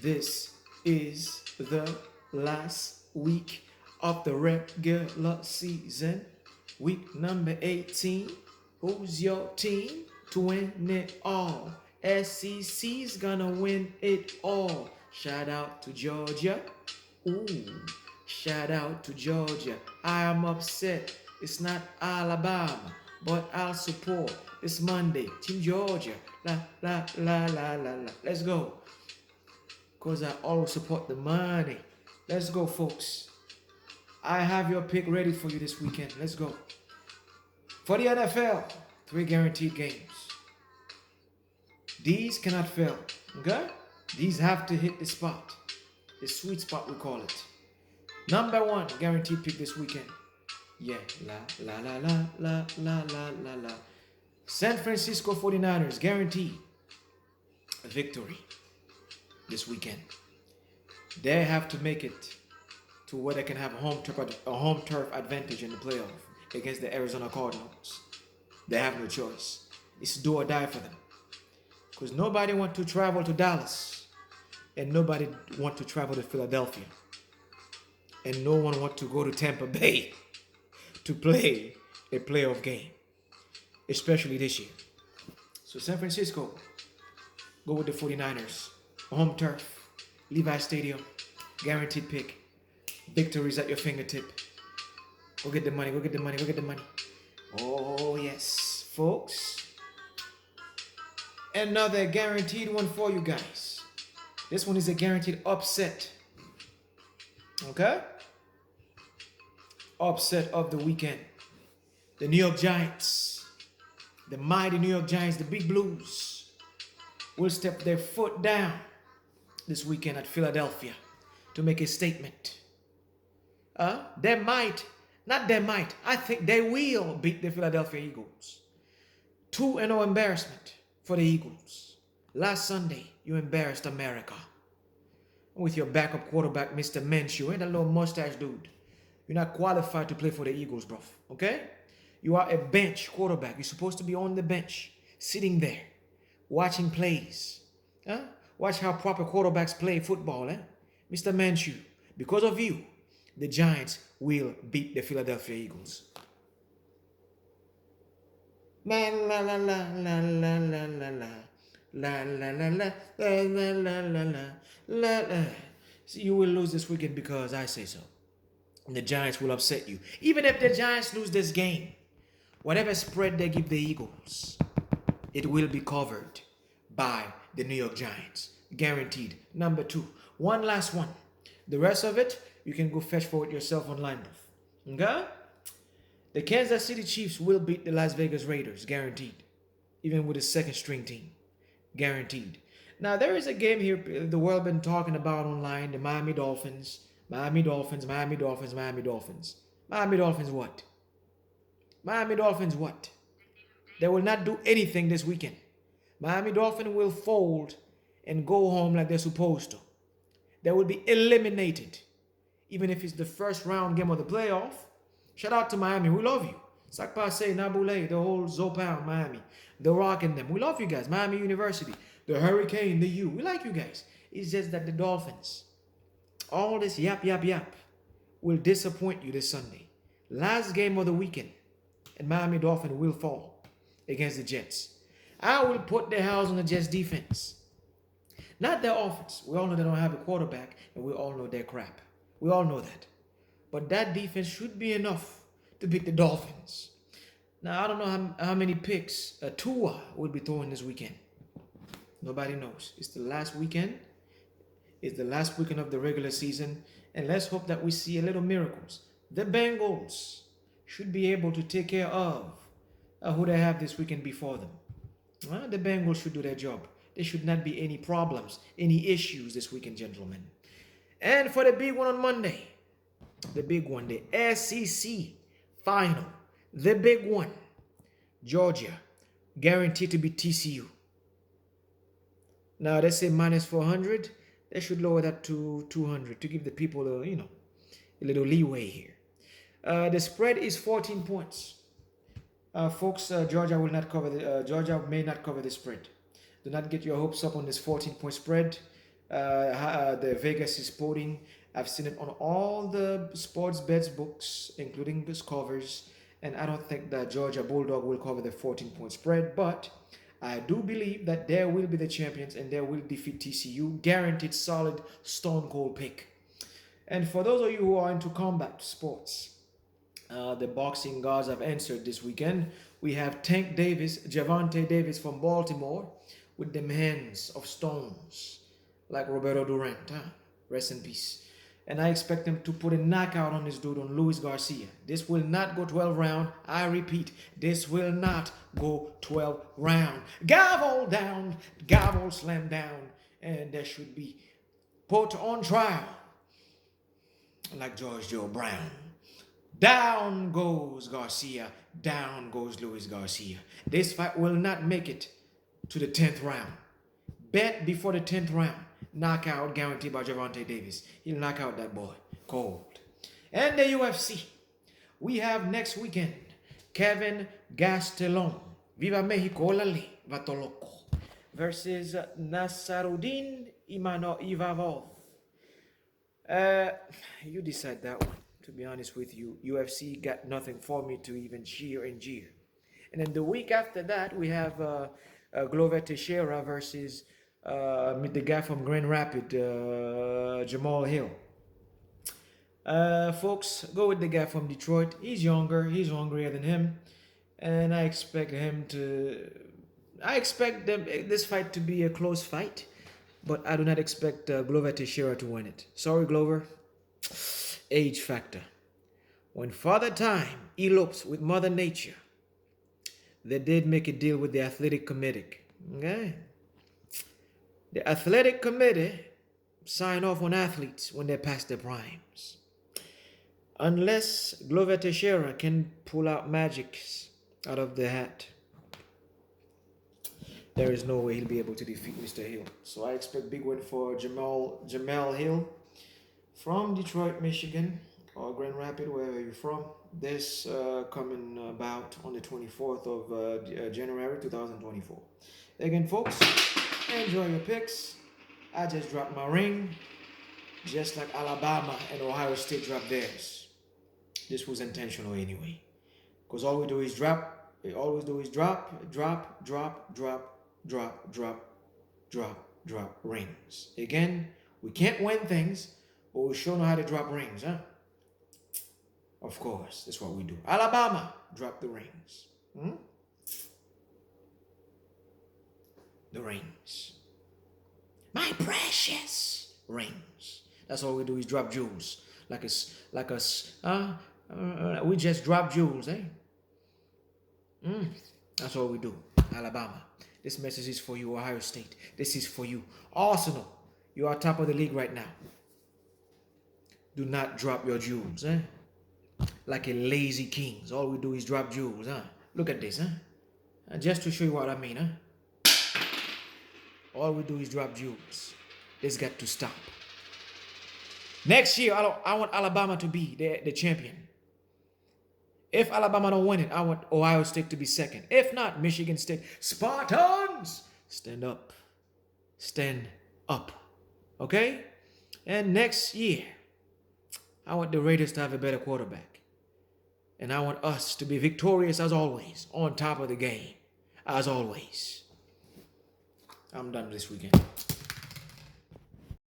This is the last week of the regular season. Week number 18. Who's your team to win it all? SEC's gonna win it all. Shout out to Georgia. Ooh, shout out to Georgia. I am upset. It's not Alabama, but I'll support this Monday. Team Georgia. La la la la la la. Let's go. Because I always support the money. Let's go, folks. I have your pick ready for you this weekend. Let's go. For the NFL, 3 guaranteed games. These cannot fail. Okay? These have to hit the spot. The sweet spot, we call it. Number 1 guaranteed pick this weekend. Yeah. La la la la la la la la la. San Francisco 49ers guaranteed a victory this weekend. They have to make it to where they can have a home turf advantage in the playoff against the Arizona Cardinals. They have no choice. It's do or die for them. Because nobody wants to travel to Dallas. And nobody wants to travel to Philadelphia. And no one wants to go to Tampa Bay to play a playoff game. Especially this year. So San Francisco, go with the 49ers. Home turf. Levi Stadium. Guaranteed pick. Victories at your fingertip. Go get the money, go get the money, go get the money. Oh, yes, folks. Another guaranteed one for you guys. This one is a guaranteed upset. Okay? Upset of the weekend. The New York Giants. The mighty New York Giants, the Big Blues, will step their foot down this weekend at Philadelphia to make a statement. They might, I think they will beat the Philadelphia Eagles. 2-0 embarrassment for the Eagles. Last Sunday, you embarrassed America with your backup quarterback, Mr. Minshew, and that little mustache dude. You're not qualified to play for the Eagles, bro. Okay? You are a bench quarterback. You're supposed to be on the bench, sitting there, watching plays. Watch how proper quarterbacks play football, Mr. Minshew. Because of you, the Giants will beat the Philadelphia Eagles. La la la la la la la la la la la la la la la la la. See, you will lose this weekend because I say so. And the Giants will upset you. Even if the Giants lose this game, whatever spread they give the Eagles, it will be covered by the New York Giants. Guaranteed. Number 2. One last one. The rest of it, you can go fetch for it yourself online. Okay? The Kansas City Chiefs will beat the Las Vegas Raiders. Guaranteed. Even with a second string team. Guaranteed. Now, there is a game here the world been talking about online. The Miami Dolphins. Miami Dolphins, Miami Dolphins, Miami Dolphins. Miami Dolphins what? Miami Dolphins what? They will not do anything this weekend. Miami Dolphins will fold and go home like they're supposed to. They will be eliminated. Even if it's the first round game of the playoff. Shout out to Miami. We love you. Sakpase, Nabule, the whole Zopan, Miami. The Rock and them. We love you guys. Miami University. The Hurricane, the U. We like you guys. It's just that the Dolphins, all this yap, yap, yap, will disappoint you this Sunday. Last game of the weekend. And Miami Dolphins will fall against the Jets. I will put their house on the Jets defense. Not their offense. We all know they don't have a quarterback, and we all know they're crap. We all know that. But that defense should be enough to beat the Dolphins. Now, I don't know how many picks Tua will be throwing this weekend. Nobody knows. It's the last weekend. It's the last weekend of the regular season. And let's hope that we see a little miracles. The Bengals should be able to take care of who they have this weekend before them. The Bengals should do their job. There should not be any problems, any issues this weekend, gentlemen. And for the big one on Monday, the big one, the SEC final, the big one, Georgia, guaranteed to beat TCU. Now, they say minus 400. They should lower that to 200 to give the people, a little leeway here. The spread is 14 points. Folks, Georgia will not cover Georgia may not cover the spread. Do not get your hopes up on this 14-point spread. the Vegas is sporting. I've seen it on all the sports bets books, including the covers. And I don't think that Georgia Bulldog will cover the 14-point spread, but I do believe that there will be the champions and they will defeat TCU. Guaranteed solid stone cold pick. And for those of you who are into combat sports, the boxing gods have answered this weekend. We have Tank Davis, Javante Davis from Baltimore, with them hands of stones, like Roberto Durant. Huh? Rest in peace. And I expect him to put a knockout on this dude, on Luis Garcia. This will not go 12 round. I repeat, this will not go 12 round. Gavel down, gavel slam down, and there should be put on trial like George Joe Brown. Down goes Garcia, down goes Luis Garcia. This fight will not make it to the 10th round. Bet before the 10th round. Knockout guaranteed by Javante Davis. He'll knock out that boy. Cold. And the UFC. We have next weekend Kevin Gastelum. Viva Mexico, olale, vato loco. Versus Nasruddin Imavov. You decide that one. To be honest with you, UFC got nothing for me to even cheer and jeer. And then the week after that, we have Glover Teixeira versus the guy from Grand Rapids, Jamal Hill. Folks, go with the guy from Detroit. He's younger, he's hungrier than him, and I expect this fight to be a close fight, but I do not expect Glover Teixeira to win it. Sorry, Glover. Age factor. When Father Time elopes with Mother Nature, they did make a deal with the athletic committee. Okay. The athletic committee sign off on athletes when they're past their primes. Unless Glover Teixeira can pull out magics out of the hat, there is no way he'll be able to defeat Mr. Hill. So I expect big win for Jamal Hill from Detroit, Michigan, or Grand Rapids, wherever you're from. This coming about on the 24th of January 2024. Again, folks, enjoy your picks. I just dropped my ring, just like Alabama and Ohio State dropped theirs. This was intentional anyway, because all we do is drop. We always do is drop rings. Again, we can't win things, but we sure know how to drop rings, huh? Of course, that's what we do. Alabama, drop the rings. The rings. My precious rings. That's all we do is drop jewels. We just drop jewels, eh? That's all we do. Alabama. This message is for you, Ohio State. This is for you. Arsenal, you are top of the league right now. Do not drop your jewels, eh? Like a lazy kings. All we do is drop jewels, huh? Look at this, huh? Just to show you what I mean, huh? All we do is drop jewels. This got to stop. Next year, I want Alabama to be the champion. If Alabama don't win it, I want Ohio State to be second. If not, Michigan State. Spartans, stand up. Stand up. Okay? And next year, I want the Raiders to have a better quarterback. And I want us to be victorious as always, on top of the game, as always. I'm done this weekend.